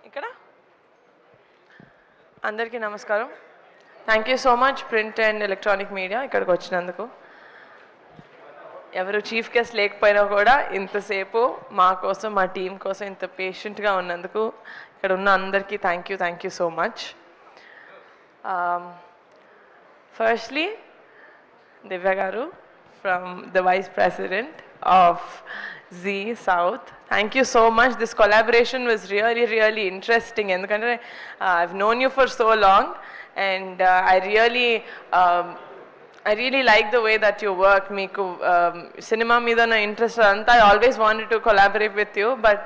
ఇక్కడ అందరికీ నమస్కారం. Thank you so much print and electronic media ఇక్కడికి వచ్చినందుకు. ఎవరు చీఫ్ గెస్ట్ లేకపోయినా కూడా ఇంతసేపు మా కోసం మా టీం కోసం ఇంత పేషెంట్గా ఉన్నందుకు ఇక్కడ ఉన్న అందరికీ thank you so much. Firstly Divya garu from the vice president of Zee South. Thank you so much. This collaboration was really interesting. Endukante I've known you for so long, and I really like the way that you work. Meeku cinema meeda na interest anta. I always wanted to collaborate with you, but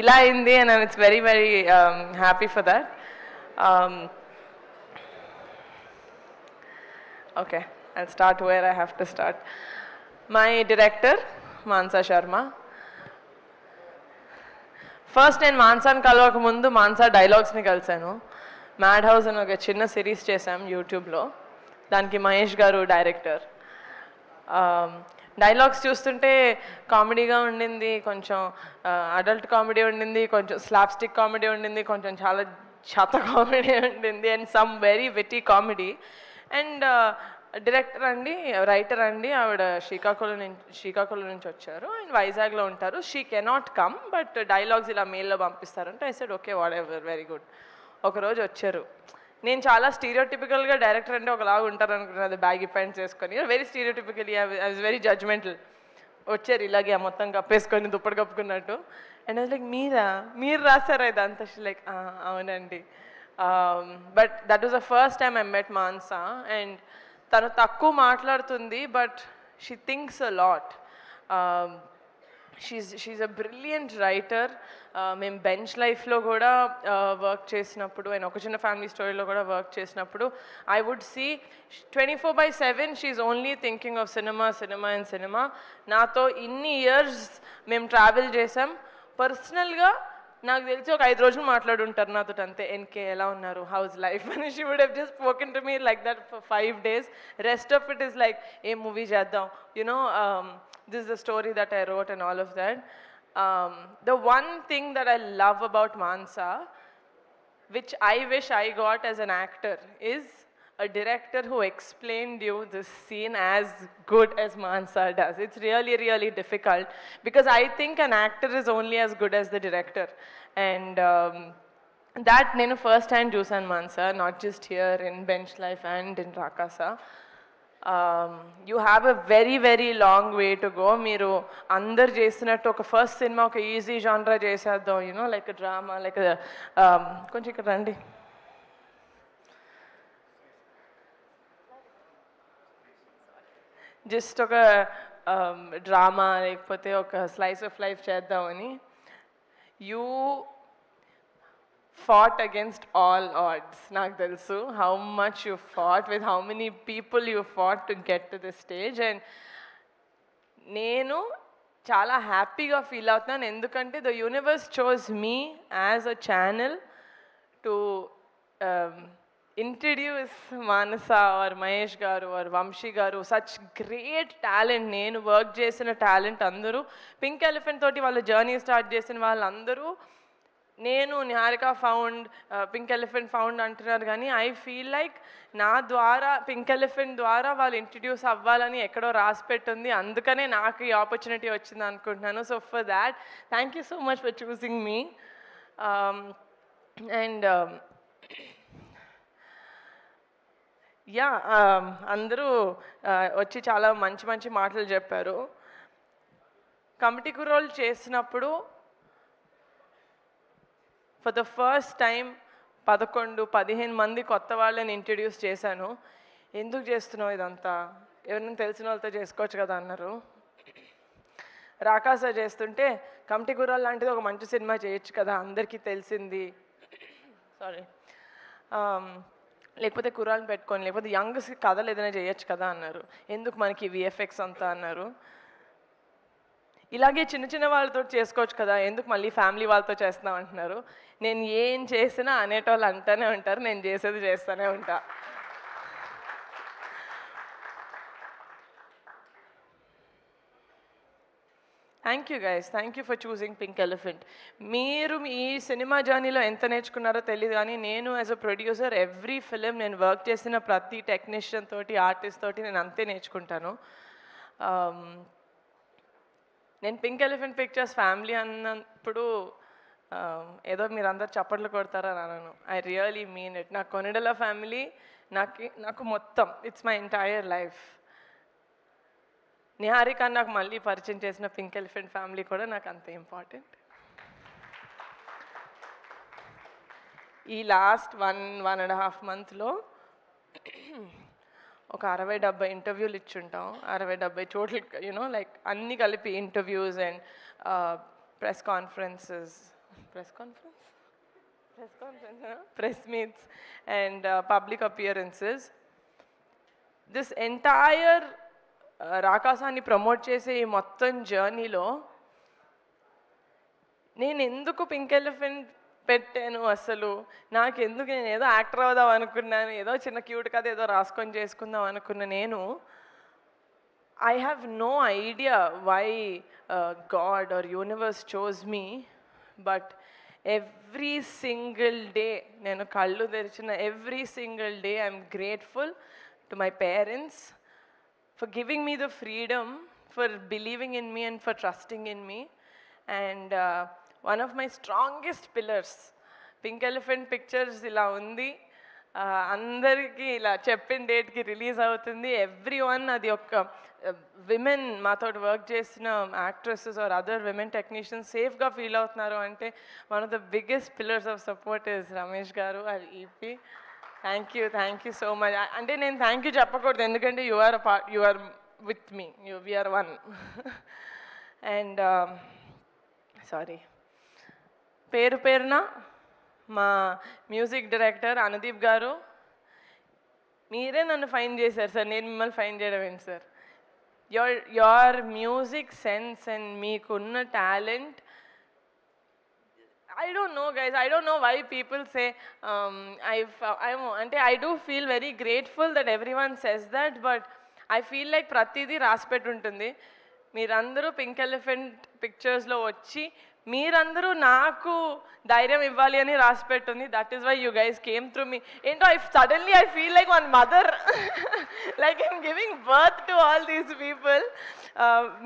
ila indi, and it's very happy for that. Okay, I'll start where I have to start. My director Mansa Sharma. First నేను మాన్సాని కలవక ముందు Mansa డైలాగ్స్ని కలిసాను. Mad house అని ఒక చిన్న series చేశాం యూట్యూబ్లో. దానికి మహేష్ గారు director. Dialogues చూస్తుంటే కామెడీగా ఉండింది, కొంచెం అడల్ట్ కామెడీ ఉండింది, కొంచెం స్లాప్స్టిక్ కామెడీ ఉండింది, కొంచెం చాలా చెత్త కామెడీ ఉండింది, and some very witty comedy. And director అండి, రైటర్ అండి, ఆవిడ శ్రీకాకుళం నుంచి వచ్చారు అండ్ వైజాగ్లో ఉంటారు. She cannot come, but dialogues ఇలా మెయిల్లో పంపిస్తారంటే I said okay, whatever, very good. ఒకరోజు వచ్చారు. నేను చాలా స్టీరియోటిపికల్గా డైరెక్టర్ అంటే ఒకలాగా ఉంటారు అనుకున్నది, బ్యాగీ ప్యాంట్స్ వేసుకొని, very stereotypically I was very judgemental. వచ్చారు ఇలాగే మొత్తం కప్పేసుకొని దుప్పటి కప్పుకున్నట్టు. అండ్ అది లైక్ మీరు రాశారా ఇదంతా? లైక్ అవునండి. But that was the first time I met Mansa. And తను తక్కువ మాట్లాడుతుంది, but she thinks a lot. She's a brilliant writer. మేము బెంచ్ లైఫ్లో కూడా వర్క్ చేసినప్పుడు, అండ్ ఒక చిన్న ఫ్యామిలీ స్టోరీలో కూడా వర్క్ చేసినప్పుడు I would see 24/7 she only thinking of cinema. నాతో ఇన్ని ఇయర్స్ మేము ట్రావెల్ చేసాం. పర్సనల్గా నాకు తెలిసి ఒక 5 రోజులు మాట్లాడుంటారు నాతో అంతే. ఎన్కే ఎలా ఉన్నారు, హౌస్ లైఫ్ అని. She would have just spoken to me like that for 5 days. Rest of it is like a movie చేద్దాం, you know, this is the story that I wrote and all of that. The one thing that I love about Mansa, which I wish I got as an actor, is a director who explained you this scene as good as Mansa does. It's really difficult, because I think an actor is only as good as the director. And that nenu first hand chusan Mansa, not just here in Bench Life and in Rakasa. You have a very long way to go. మీరు అందరు చేసినట్టు ఒక first cinema ఒక easy జానరా చేసేద్దాం, you know, like drama, like కొంచెం ఇక్కడ రండి. Just ఒక డ్రామా లేకపోతే ఒక స్లైస్ ఆఫ్ లైఫ్ చేద్దామని. You fought against all odds. నాకు తెలుసు how much you fought, with how many people you fought to get to this stage. And నేను చాలా హ్యాపీగా ఫీల్ అవుతున్నాను, ఎందుకంటే the universe chose me as a channel to introduce Manasa or Mahesh garu or Vamshi garu, such great talent. నేను work చేసిన talent అందరూ pink elephant తోటి వాళ్ళ జర్నీ స్టార్ట్ చేసిన వాళ్ళందరూ నేను Niharika found, pink elephant found అంటున్నారు, కానీ ఐ ఫీల్ లైక్ నా ద్వారా, పింక్ ఎలిఫెంట్ ద్వారా వాళ్ళు ఇంట్రడ్యూస్ అవ్వాలని ఎక్కడో రాసి పెట్టుంది. అందుకనే నాకు ఈ ఆపర్చునిటీ వచ్చింది అనుకుంటున్నాను. So for that thank you so much for choosing me. And yeah, అందరూ వచ్చి చాలా మంచి మాటలు చెప్పారు. కమిటీ కుర్రోలు చేసినప్పుడు ఫర్ ద ఫస్ట్ టైం 11-15 మంది కొత్త వాళ్ళని ఇంట్రడ్యూస్ చేశాను. ఎందుకు చేస్తున్నావు ఇదంతా, ఎవరైనా తెలిసిన వాళ్ళతో చేసుకోవచ్చు కదా అన్నారు. రాకాస చేస్తుంటే కమిటీ కుర్రాలు లాంటిది ఒక మంచి సినిమా చేయొచ్చు కదా, అందరికీ తెలిసింది, సారీ, లేకపోతే కుర్రాలను పెట్టుకొని, లేకపోతే యంగ్స్కి కథలు ఏదైనా చేయొచ్చు కదా అన్నారు. ఎందుకు మనకి విఎఫ్ఎక్స్ అంతా అన్నారు. ఇలాగే చిన్న వాళ్ళతో చేసుకోవచ్చు కదా, ఎందుకు మళ్ళీ ఫ్యామిలీ వాళ్ళతో చేస్తున్నాం అంటున్నారు. నేను ఏం చేసినా అనేటోళ్ళు అంటూనే ఉంటారు, నేను చేసేది చేస్తూనే ఉంటా. Thank you guys, thank you for choosing pink elephant. మీరు ఈ సినిమా జర్నీలో ఎంత నేర్చుకున్నారో తెలియదు, కానీ నేను as a producer every film నేను వర్క్ చేసిన ప్రతి టెక్నీషియన్ తోటి, ఆర్టిస్ట్ తోటి నేను అంతే నేర్చుకుంటాను. నేను పింక్ ఎలిఫెంట్ పిక్చర్స్ ఫ్యామిలీ అన్నప్పుడు ఏదో మీరు అందరు చప్పట్లు కొడతారని అనను. I really mean it. నా కొనిడల ఫ్యామిలీ నాకు మొత్తం, it's my entire life. Niharika నాకు మళ్ళీ పరిచయం చేసిన పింక్ ఎలిఫెంట్ ఫ్యామిలీ కూడా నాకు అంత ఇంపార్టెంట్. ఈ లాస్ట్ 1.5 మంత్లో ఒక 60-70 ఇంటర్వ్యూలు ఇచ్చుంటాం. 60-70 చోట్ల యూనో లైక్ అన్నీ కలిపి interviews and press meets and public appearances. This entire రాకాసాన్ని ప్రమోట్ చేసే ఈ మొత్తం జర్నీలో నేను ఎందుకు పింక్ ఎలిఫెంట్ పెట్టాను, అసలు నాకెందుకు, నేను ఏదో యాక్టర్ అవుదాం అనుకున్నాను, ఏదో చిన్న క్యూట్ కథ ఏదో రాసుకొని చేసుకుందాం అనుకున్న నేను, I have no idea why God or universe chose me. But every single day నేను కళ్ళు తెరిచిన every single day I'm grateful to my parents for giving me the freedom, for believing in me and for trusting in me. And one of my strongest pillars, Pink Elephant Pictures ila undi, andariki ila cheppin date ki release avutundi. Everyone adi okka women maathod work chesina actresses or other women technicians safe ga feel avutunnaru ante one of the biggest pillars of support is Ramesh garu our EP. Thank you so much. అంటే నేను thank you చెప్పకూడదు, ఎందుకంటే you are with me, we're one. And sorry, పేరున మా music director Anudeep గారు, మీరే నన్ను fine చేశారు సార్, నేను మిమ్మల్ని ఫైన్ చేయడం ఏంటి sir. Your music sense and మీకున్న talent, I don't know guys, I don't know why people say I do feel very grateful that everyone says that, but I feel like pratidi raspet untundi. మీరందరూ pink elephant పిక్చర్స్లో వచ్చి మీరందరూ నాకు ధైర్యం ఇవ్వాలి అని రాసి పెట్టుంది. That is why you guys came through me. ఏంటో suddenly I feel like one mother, like I'm giving birth to all these people.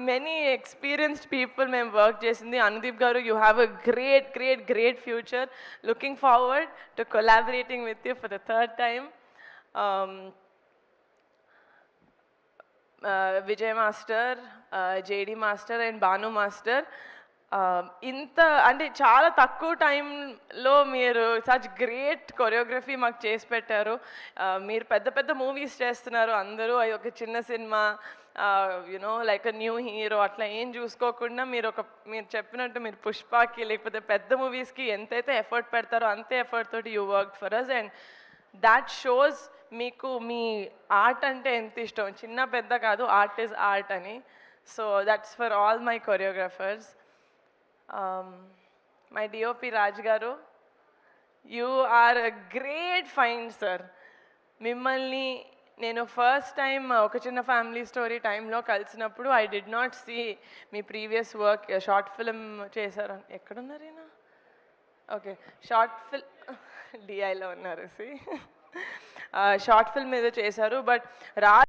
Many experienced people మేము వర్క్ చేసింది. Anudeep garu, you have a great future. Looking forward to collaborating with you for the third time. Vijay master, JD master and Bhanu master, ఇంత అంటే చాలా తక్కువ టైంలో మీరు such great choreography మాకు చేసి పెట్టారు. మీరు పెద్ద మూవీస్ చేస్తున్నారు అందరూ, అది ఒక చిన్న cinema, you know like a new hero అట్లా ఏం చూసుకోకుండా మీరు చెప్పినట్టు మీరు పుష్పకి లేకపోతే పెద్ద మూవీస్కి ఎంతైతే ఎఫర్ట్ పెడతారో అంతే ఎఫర్ట్ తోటి you work for us. And that shows మీకు మీ ఆర్ట్ అంటే ఎంత ఇష్టం, చిన్న పెద్ద కాదు, ఆర్ట్ ఈజ్ ఆర్ట్ అని. So that's for all my choreographers. My DOP Raj garu, you are a great find sir. మిమ్మల్ని నేను ఫస్ట్ టైం ఒక చిన్న ఫ్యామిలీ స్టోరీ టైంలో కలిసినప్పుడు I did not see me previous work. Short film చేశారు, ఎక్కడున్నారేనా? ఓకే, షార్ట్ ఫిల్మ్ డిఐలో ఉన్నారు. షార్ట్ ఫిల్మ్ ఏదో చేశారు. బట్